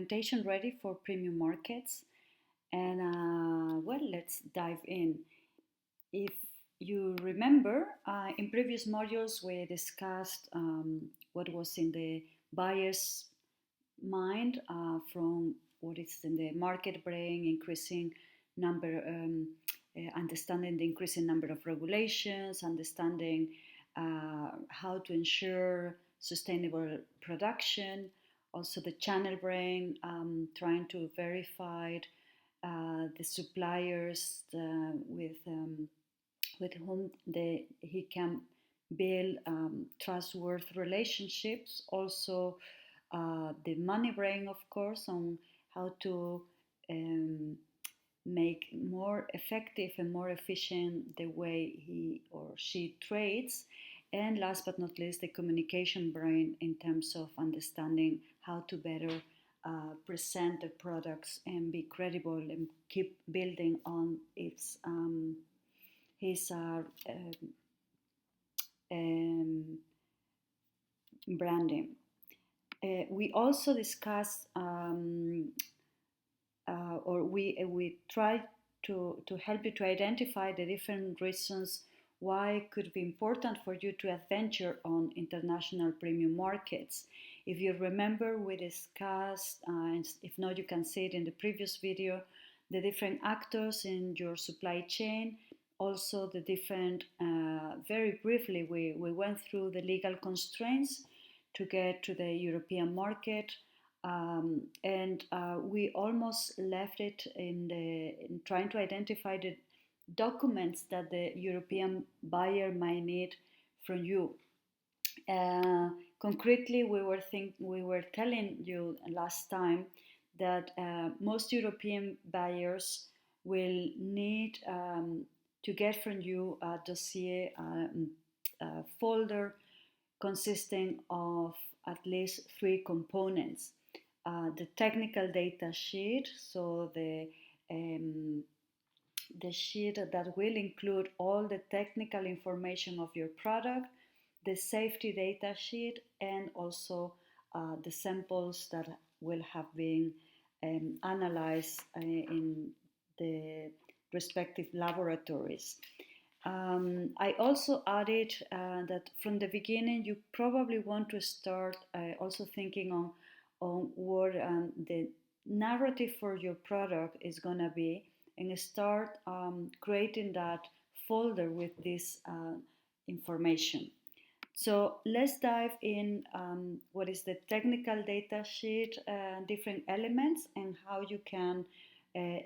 documentation ready for premium markets. And let's dive in. If you remember, in previous modules we discussed what was in the buyer's mind from what is in the market brain, increasing number, understanding the increasing number of regulations, understanding how to ensure sustainable production, also the channel brain, trying to verify the suppliers with whom he can build trustworthy relationships. Also, the money brain, of course, on how to um, make more effective and more efficient the way he or she trades. And last but not least, the communication brain in terms of understanding how to better present the products and be credible and keep building on his um, branding. We also discussed, or we tried to help you to identify the different reasons why it could be important for you to adventure on international premium markets. If you remember, we discussed, and if not, you can see it in the previous video, the different actors in your supply chain. Also, the different, very briefly, we went through the legal constraints to get to the European market. And we almost left it in trying to identify the documents that the European buyer might need from you. Concretely, we were telling you last time that most European buyers will need to get from you a dossier, a folder consisting of at least three components. The technical data sheet, so the sheet that will include all the technical information of your product, the safety data sheet, and also the samples that will have been analyzed in the respective laboratories. I also added that from the beginning you probably want to start also thinking on what the narrative for your product is going to be, and start creating that folder with this information. So let's dive in what is the technical data sheet, different elements, and how you can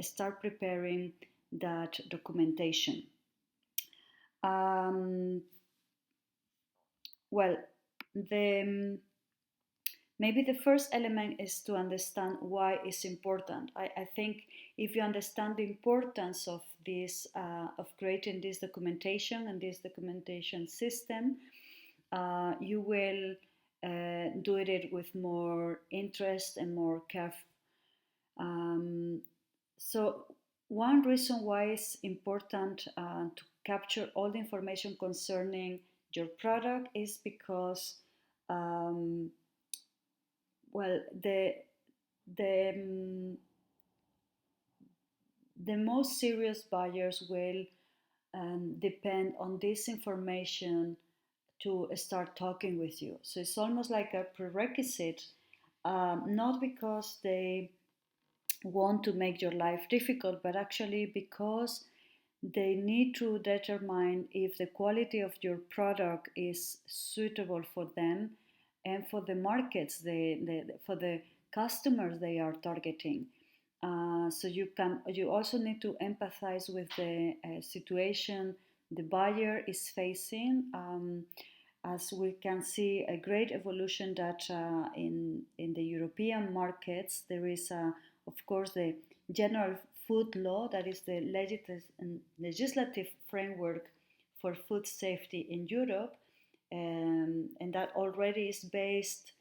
start preparing that documentation. Well, maybe the first element is to understand why it's important. I think if you understand the importance of this, of creating this documentation and this documentation system, you will do it with more interest and more care. So one reason why it's important to capture all the information concerning your product is because well, the most serious buyers will depend on this information to start talking with you. So it's almost like a prerequisite, not because they want to make your life difficult, but actually because they need to determine if the quality of your product is suitable for them and for the markets, for the customers they are targeting. So you also need to empathize with the situation the buyer is facing. As we can see, a great evolution that in the European markets there is, of course, the general food law, that is the legislative framework for food safety in Europe, and that already is based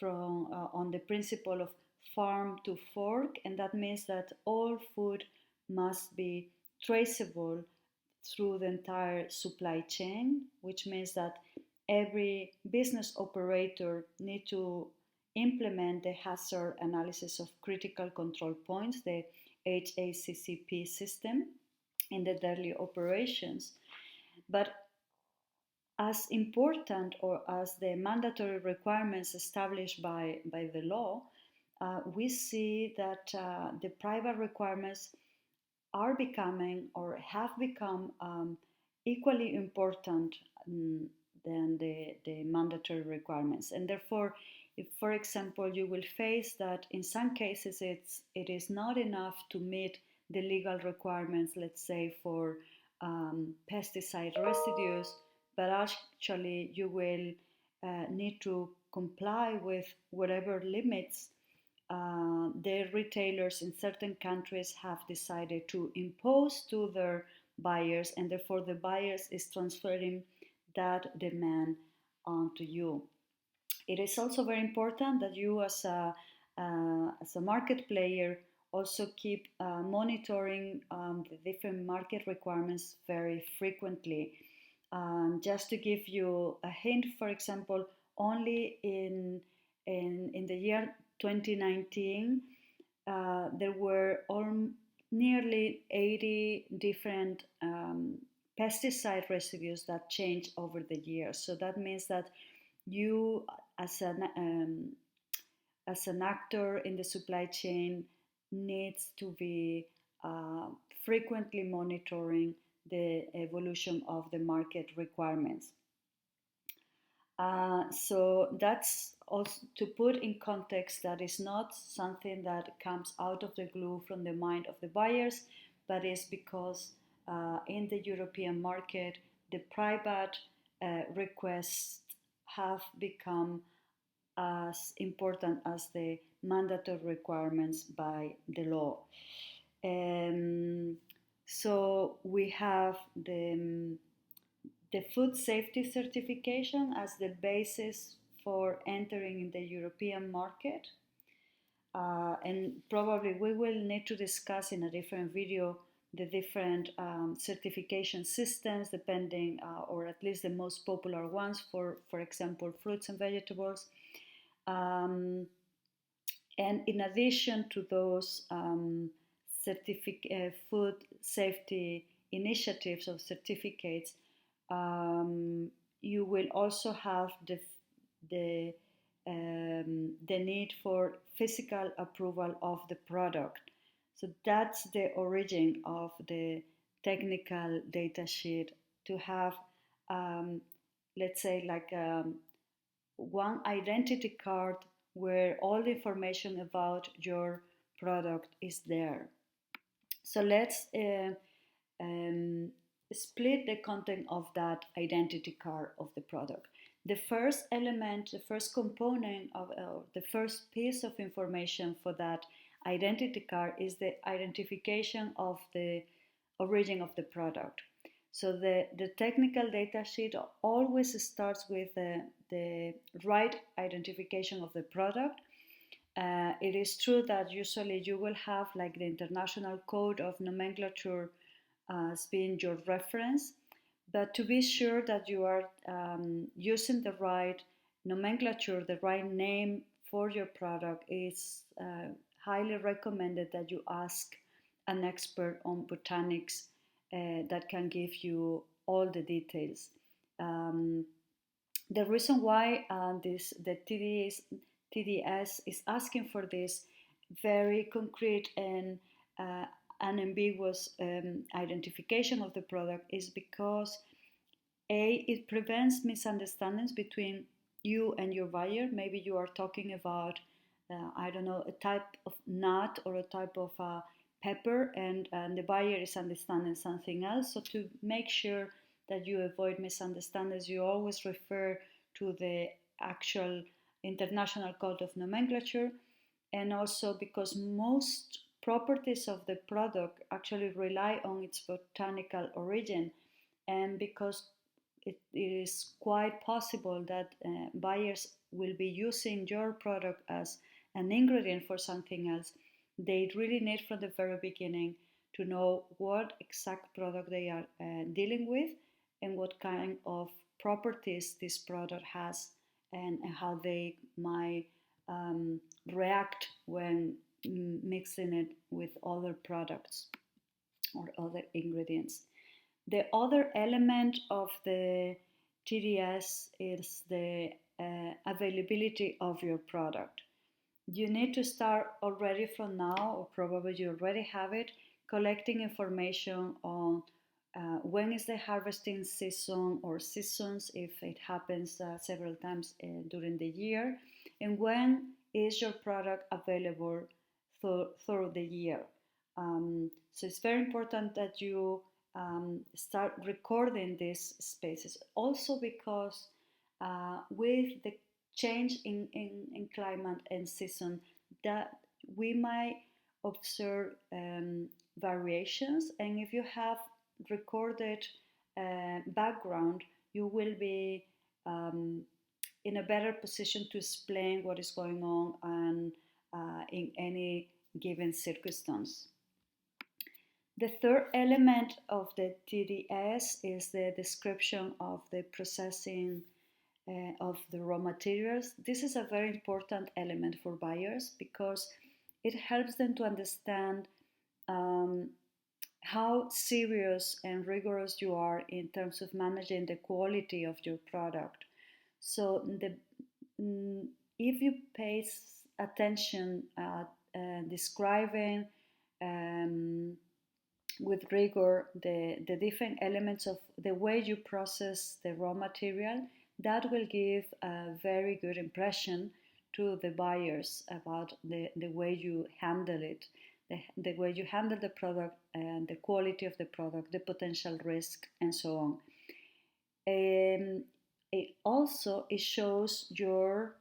on the principle of farm to fork, and that means that all food must be traceable through the entire supply chain, which means that every business operator need to implement the hazard analysis of critical control points, the HACCP system, in the daily operations. But as important or as the mandatory requirements established by the law, we see that the private requirements are becoming or have become equally important than the mandatory requirements. And therefore, if, for example, you will face that in some cases it is not enough to meet the legal requirements, let's say for pesticide residues, but actually you will need to comply with whatever limits the retailers in certain countries have decided to impose to their buyers, and therefore the buyers is transferring that demand onto you. It is also very important that you, as a market player, also keep monitoring the different market requirements very frequently. Just to give you a hint, for example, only in the year 2019, there were nearly 80 different pesticide residues that changed over the years. So that means that you, as an actor in the supply chain, needs to be frequently monitoring the evolution of the market requirements. So that's also to put in context that is not something that comes out of the blue from the mind of the buyers, but is because in the European market, the private requests have become as important as the mandatory requirements by the law. So we have the food safety certification as the basis for entering in the European market. And probably we will need to discuss in a different video the different certification systems depending, or at least the most popular ones for example, fruits and vegetables. And in addition to those food safety initiatives or certificates, you will also have the need for physical approval of the product. So that's the origin of the technical data sheet, to have, let's say, like one identity card where all the information about your product is there. So let's split the content of that identity card of the product. The first element, the first component of the first piece of information for that identity card is the identification of the origin of the product. So the technical data sheet always starts with the right identification of the product. It is true that usually you will have like the International Code of Nomenclature as being your reference, but to be sure that you are using the right nomenclature, the right name for your product, is highly recommended that you ask an expert on botanics that can give you all the details. The reason why the TDS is asking for this very concrete and unambiguous identification of the product is because it prevents misunderstandings between you and your buyer. Maybe you are talking about I don't know, a type of nut or a type of pepper, and the buyer is understanding something else. So to make sure that you avoid misunderstandings, you always refer to the actual International Code of Nomenclature. And also because most properties of the product actually rely on its botanical origin, and because it is quite possible that buyers will be using your product as an ingredient for something else, they really need from the very beginning to know what exact product they are dealing with and what kind of properties this product has, and how they might um, react when mixing it with other products or other ingredients. The other element of the TDS is the availability of your product. You need to start already from now, or probably you already have it, collecting information on when is the harvesting season or seasons if it happens several times during the year, and when is your product available through the year. So it's very important that you start recording these spaces. Also because with the change in climate and season, that we might observe variations, and if you have recorded background, you will be in a better position to explain what is going on and in any given circumstance. The third element of the TDS is the description of the processing of the raw materials. This is a very important element for buyers because it helps them to understand how serious and rigorous you are in terms of managing the quality of your product. So if you pay attention at describing with rigor the different elements of the way you process the raw material, that will give a very good impression to the buyers about the way you handle it, the way you handle the product and the quality of the product, the potential risk, and so on. It shows your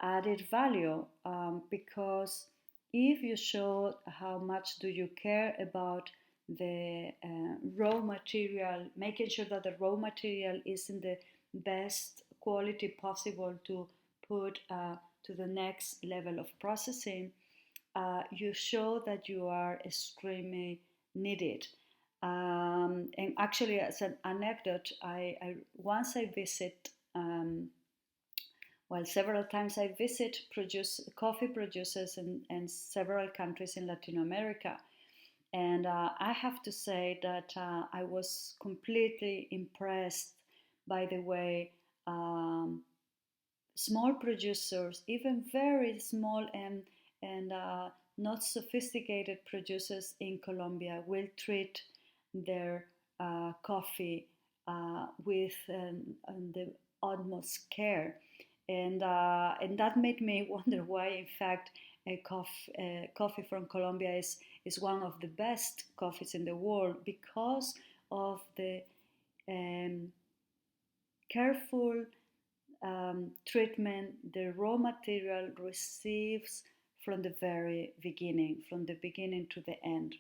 added value because if you show how much do you care about the raw material, making sure that the raw material is in the best quality possible to put to the next level of processing, you show that you are extremely needed. And actually, as an anecdote, once I visit several times I visit coffee producers in several countries in Latin America. And I have to say that I was completely impressed by the way small producers, even very small and not sophisticated producers in Colombia, will treat their coffee with the utmost care. And that made me wonder why, in fact, coffee from Colombia is one of the best coffees in the world because of the careful treatment the raw material receives from the very beginning, from the beginning to the end.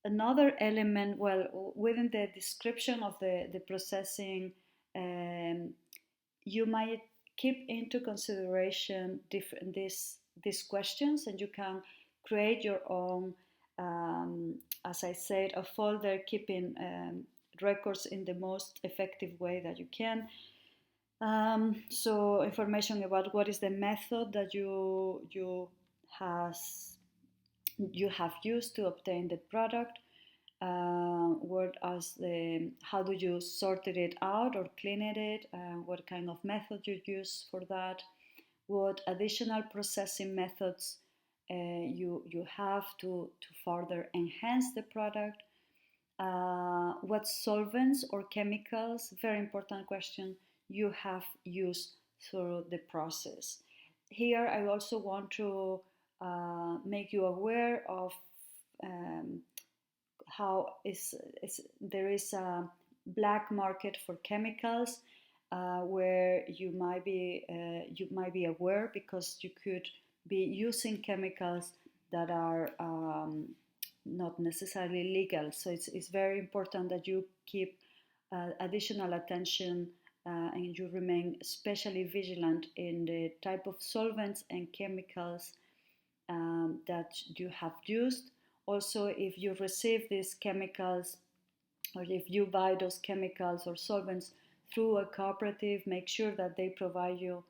Another element, within the description of the processing, you might keep into consideration these questions, and you can create your own, as I said, a folder keeping records in the most effective way that you can. So information about what is the method that you have used to obtain the product, how do you sorted it out or cleaned it, what kind of method you use for that, what additional processing methods you have to further enhance the product, what solvents or chemicals, very important question, you have used through the process. Here I also want to make you aware of how there is a black market for chemicals where you might be aware, because you could be using chemicals that are not necessarily legal. So it's very important that you keep additional attention and you remain especially vigilant in the type of solvents and chemicals that you have used. Also, if you receive these chemicals or if you buy those chemicals or solvents through a cooperative, make sure that they provide you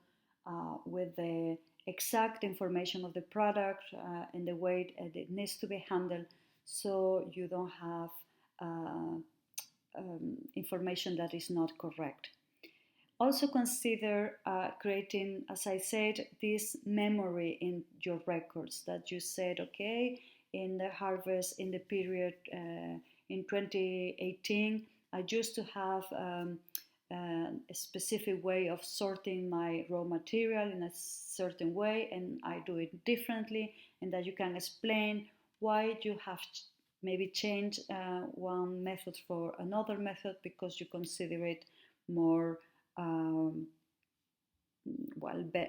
with the exact information of the product and the way it needs to be handled, so you don't have information that is not correct. Also consider creating, as I said, this memory in your records that you said, okay, in the harvest, in the period in 2018, I used to have a specific way of sorting my raw material in a certain way, and I do it differently, and that you can explain why you have maybe changed one method for another method because you consider it more um,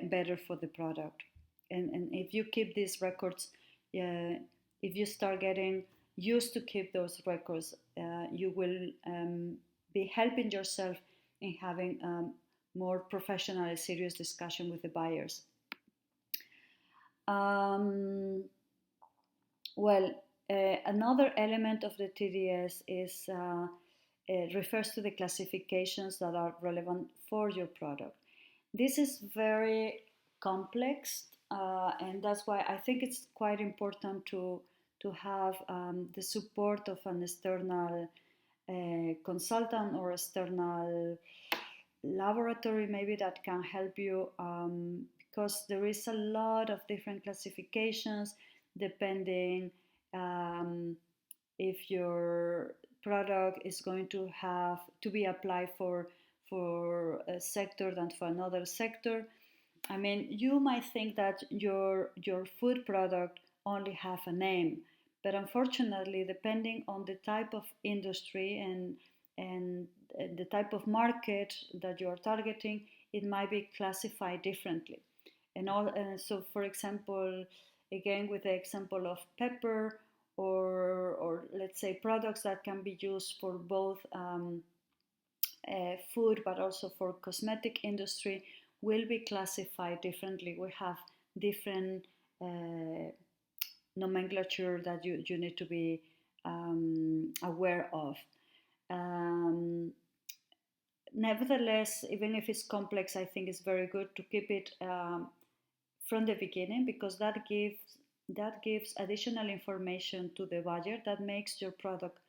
better for the product. And if you keep these records, if you start getting used to keep those records, you will be helping yourself in having more professional and serious discussion with the buyers. Well, another element of the TDS is refers to the classifications that are relevant for your product. This is very complex, and that's why I think it's quite important to have the support of an external consultant or external laboratory maybe that can help you, because there is a lot of different classifications depending if your product is going to have to be applied for a sector than for another sector. I mean, you might think that your food product only have a name, but unfortunately, depending on the type of industry and the type of market that you are targeting, it might be classified differently. So, for example, again with the example of pepper, or let's say products that can be used for both food but also for cosmetic industry, will be classified differently. We have different nomenclature that you need to be aware of. Nevertheless, even if it's complex, I think it's very good to keep it from the beginning, because that gives additional information to the buyer that makes your product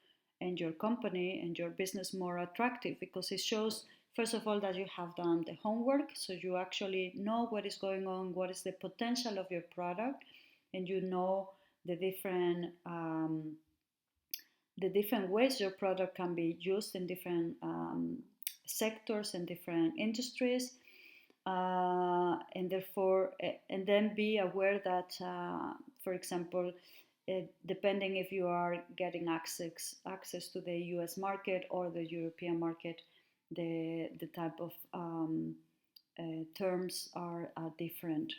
and your company and your business more attractive, because it shows, first of all, that you have done the homework, so you actually know what is going on, what is the potential of your product, and you know the different ways your product can be used in different sectors and different industries. And therefore, and then be aware that, for example, depending if you are getting access to the US market or the European market, the type of terms are different.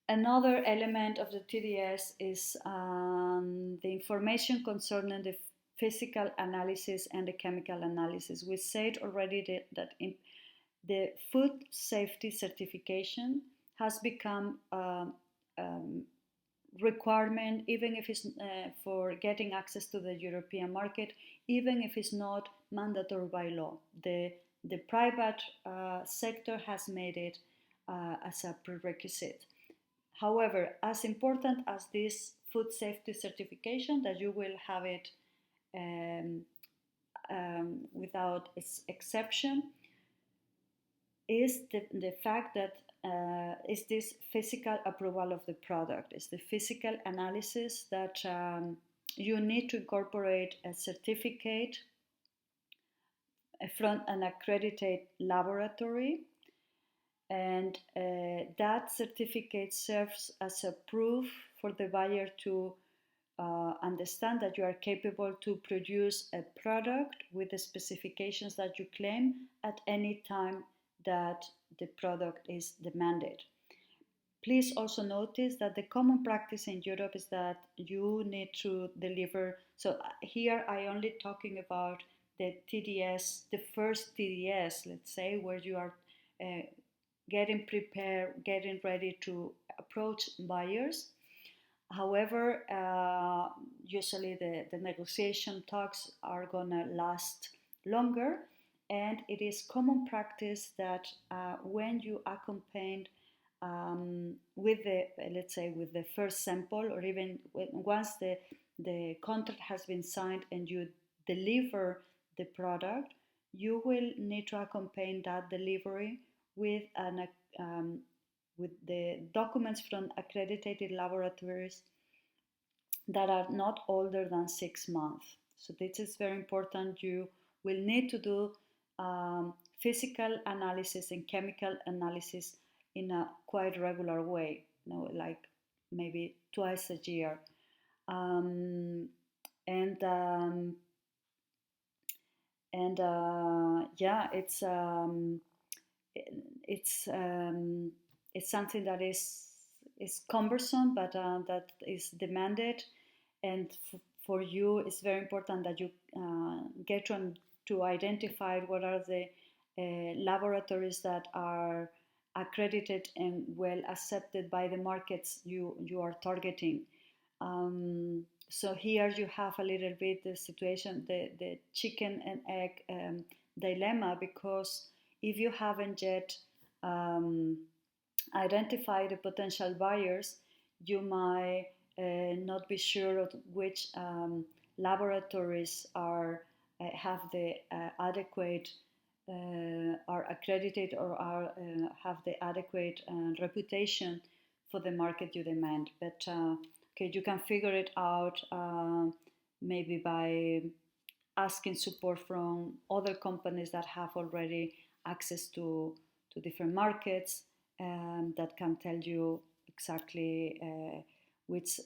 Another element of the TDS is the information concerning the physical analysis and the chemical analysis. We said already that the food safety certification has become requirement, even if it's for getting access to the European market, even if it's not mandatory by law. The private sector has made it as a prerequisite. However, as important as this food safety certification, that you will have it without exception, is the fact that is this physical approval of the product, is the physical analysis that you need to incorporate a certificate from an accredited laboratory, and that certificate serves as a proof for the buyer to understand that you are capable to produce a product with the specifications that you claim at any time that the product is demanded. Please also notice that the common practice in Europe is that you need to deliver. So here I only talking about the TDS, the first TDS, let's say, where you are getting prepared, getting ready to approach buyers. However, usually the negotiation talks are gonna last longer. And it is common practice that when you accompany with the, let's say, with the first sample, or even once the contract has been signed and you deliver the product, you will need to accompany that delivery with um, with the documents from accredited laboratories that are not older than 6 months. So this is very important. You will need to do physical analysis and chemical analysis in a quite regular way, like maybe twice a year. Um, and yeah, it's it's something that is cumbersome, but that is demanded. And for you, it's very important that you get to identify what are the laboratories that are accredited and well accepted by the markets you are targeting. So here you have a little bit the situation, the chicken and egg dilemma, because if you haven't yet um, identified the potential buyers, you might not be sure of which laboratories have the adequate are accredited or have the adequate reputation for the market you demand. But okay, you can figure it out maybe by asking support from other companies that have already access to different markets, that can tell you exactly which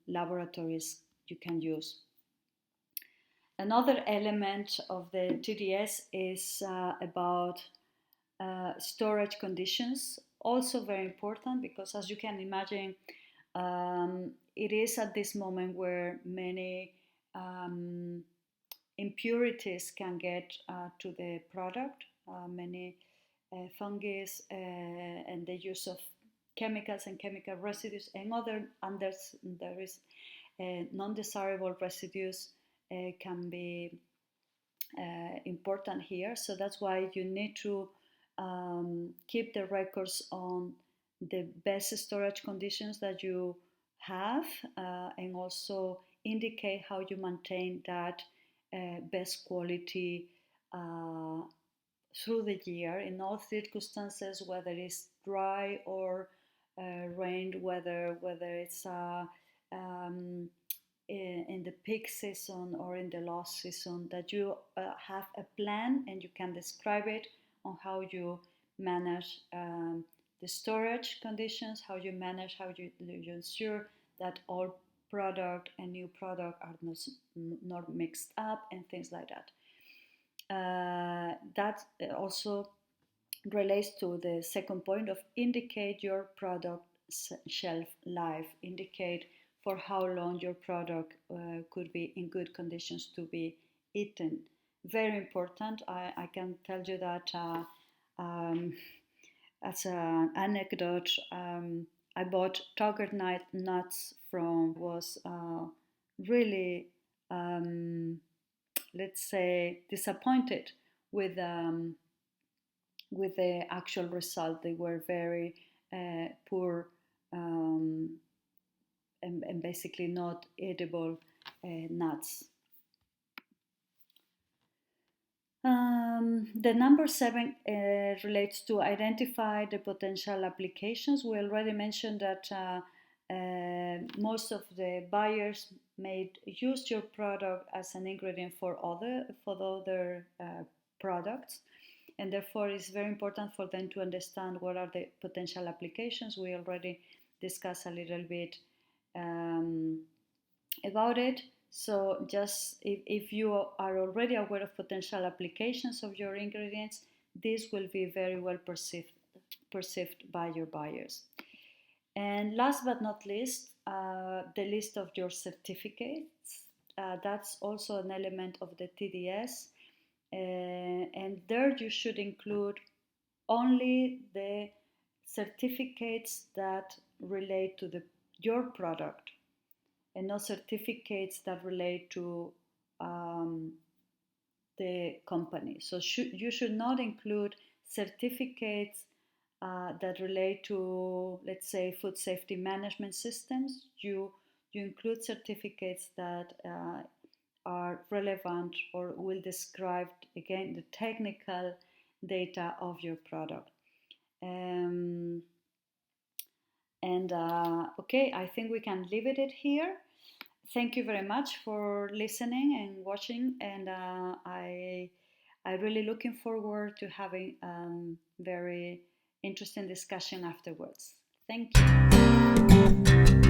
laboratories you can use. Another element of the TDS is about storage conditions, also very important, because as you can imagine, it is at this moment where many impurities can get to the product, many fungi, and the use of chemicals and chemical residues and there is non-desirable residues can be important here. So that's why you need to keep the records on the best storage conditions that you have, and also indicate how you maintain that best quality through the year in all circumstances, whether it's dry or rain weather, whether it's in the peak season or in the low season, that you have a plan and you can describe it on how you manage the storage conditions, how you manage, how you ensure that all product and new product are not mixed up and things like that. That also relates to the second point of indicate your product shelf life, indicate for how long your product could be in good conditions to be eaten. Very important. I can tell you that as an anecdote, I bought Togger nuts from, was really, let's say, disappointed with the actual result. They were very poor and basically not edible nuts. The number 7 relates to identify the potential applications. We already mentioned that most of the buyers may use your product as an ingredient for other products, and therefore it's very important for them to understand what are the potential applications. We already discussed a little bit about it. So just if you are already aware of potential applications of your ingredients, this will be very well perceived by your buyers. And last but not least, the list of your certificates. That's also an element of the TDS. And there you should include only the certificates that relate to your product, and not certificates that relate to the company. So you should not include certificates that relate to, let's say, food safety management systems. You include certificates that are relevant or will describe, again, the technical data of your product. Um, okay, I think we can leave it here. Thank you very much for listening and watching, and I really looking forward to having very interesting discussion afterwards. Thank you.